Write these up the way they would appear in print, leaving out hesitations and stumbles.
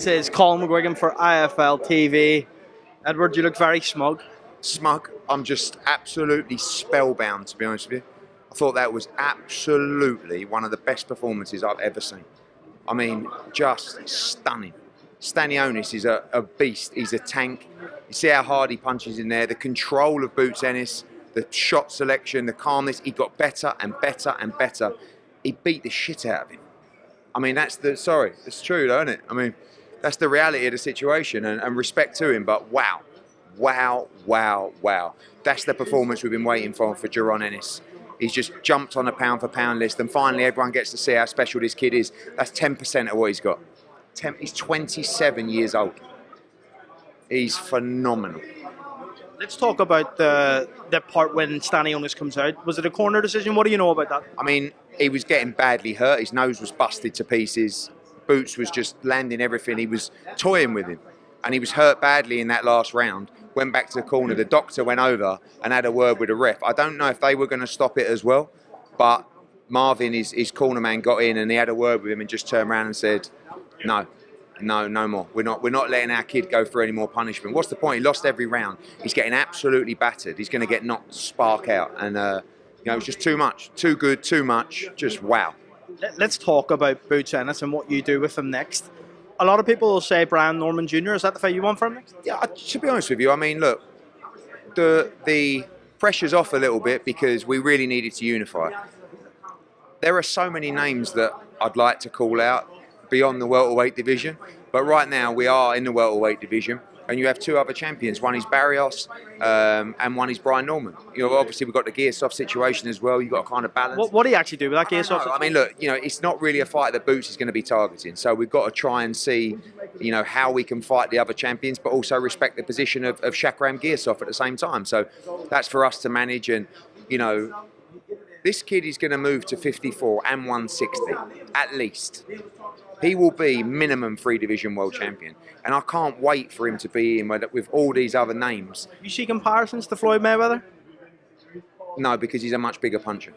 This is Colin McGuigan for IFLTV. Edward, you look very smug. Smug. I'm just absolutely spellbound, to be honest with you. I thought that was absolutely one of the best performances I've ever seen. I mean, just stunning. Stanionis is a beast. He's a tank. You see how hard he punches in there. The control of Boots Ennis, the shot selection, the calmness. He got better and better and better. He beat the shit out of him. I mean, it's true though, isn't it? I mean, that's the reality of the situation, and respect to him, but wow. Wow, wow, wow. That's the performance we've been waiting for JARON Ennis. He's just jumped on a pound for pound list, and finally everyone gets to see how special this kid is. That's 10% of what he's got. He's 27 years old. He's phenomenal. Let's talk about the part when Stanionis comes out. Was it a corner decision? What do you know about that? I mean, he was getting badly hurt. His nose was busted to pieces. Boots was just landing everything. He was toying with him. And he was hurt badly in that last round. Went back to the corner. The doctor went over and had a word with the ref. I don't know if they were going to stop it as well, but Marvin, his corner man, got in and he had a word with him and just turned around and said, no more. We're not letting our kid go through any more punishment. What's the point? He lost every round. He's getting absolutely battered. He's going to get knocked spark out. And, you know, it was just too much. Too good, too much. Just wow. Let's talk about Boots Ennis and what you do with him next. A lot of people will say Brian Norman Jr. Is that the fight you want from him next? Yeah, to be honest with you, I mean, look, the pressure's off a little bit because we really needed to unify. There are so many names that I'd like to call out beyond the welterweight division, but right now we are in the welterweight division, and you have two other champions. One is Barrios, and one is Brian Norman. You know, obviously we've got the Gearsoft situation as well. You've got to kind of balance. What do you actually do with that Gearsoft? I mean, look, you know, it's not really a fight that Boots is going to be targeting. So we've got to try and see, you know, how we can fight the other champions, but also respect the position of Shakram Gearsoft at the same time. So that's for us to manage. And, you know, this kid is going to move to 54 and 160, at least. He will be minimum 3-division world champion. And I can't wait for him to be in with all these other names. You see comparisons to Floyd Mayweather? No, because he's a much bigger puncher.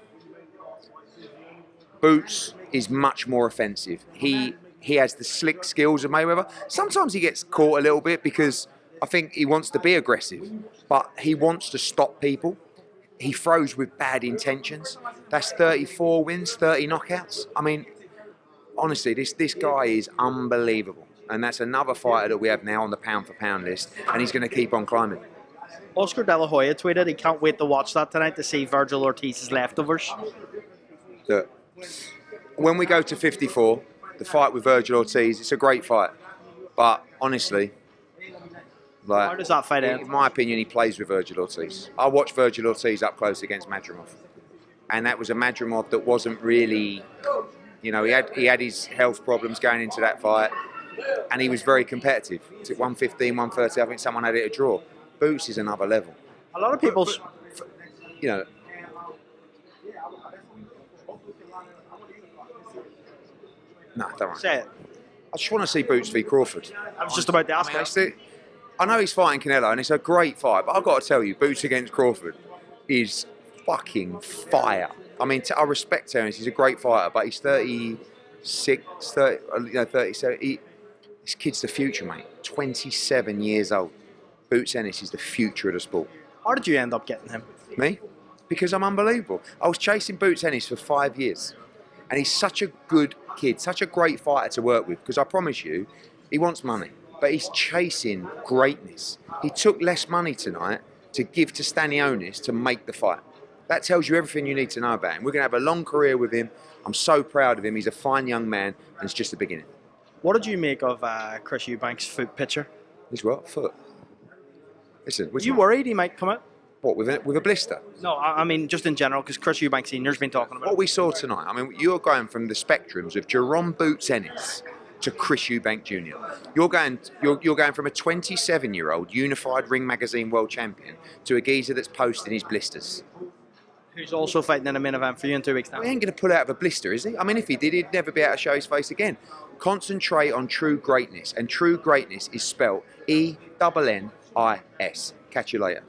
Boots is much more offensive. He has the slick skills of Mayweather. Sometimes he gets caught a little bit because I think he wants to be aggressive, but he wants to stop people. He throws with bad intentions. That's 34 wins, 30 knockouts. I mean, honestly, this guy is unbelievable. And that's another fighter that we have now on the pound-for-pound list, and he's going to keep on climbing. Oscar De La Hoya tweeted he can't wait to watch that tonight to see Vergil Ortiz's leftovers. Look, when we go to 54, the fight with Vergil Ortiz, it's a great fight. But honestly, like, how does that fight end? In my opinion, he plays with Vergil Ortiz. I watched Vergil Ortiz up close against Madrimov. And that was a Madrimov that wasn't really, you know, he had his health problems going into that fight. And he was very competitive. It's at 115, 130, I think someone had it a draw. Boots is another level. A lot of people, you know, no, don't worry. say it. I just want to see Boots v Crawford. I was just about to ask. I know he's fighting Canelo, and it's a great fight, but I've got to tell you, Boots against Crawford is fucking fire. I mean, I respect Terence. He's a great fighter, but he's 36, 37. This kid's the future, mate. 27 years old. Boots Ennis is the future of the sport. How did you end up getting him? Me? Because I'm unbelievable. I was chasing Boots Ennis for 5 years. And he's such a good kid, such a great fighter to work with. Because I promise you, he wants money. But he's chasing greatness. He took less money tonight to give to Stanionis to make the fight. That tells you everything you need to know about him. We're going to have a long career with him. I'm so proud of him. He's a fine young man, and it's just the beginning. What did you make of Chris Eubank's foot picture? His what? Foot? Listen, were you worried he might come out? What, with a blister? No, I mean just in general, because Chris Eubank Sr.'s been talking about what it. we saw tonight. I mean, you're going from the spectrums of JARON Boots Ennis to Chris Eubank Jr. You're going from a 27-year-old Unified Ring Magazine world champion to a geezer that's posting his blisters. Who's also fighting in a main event for you in 2 weeks' time. He ain't going to pull out of a blister, is he? I mean, if he did, he'd never be able to show his face again. Concentrate on true greatness, and true greatness is spelled E-N-N-I-S. Catch you later.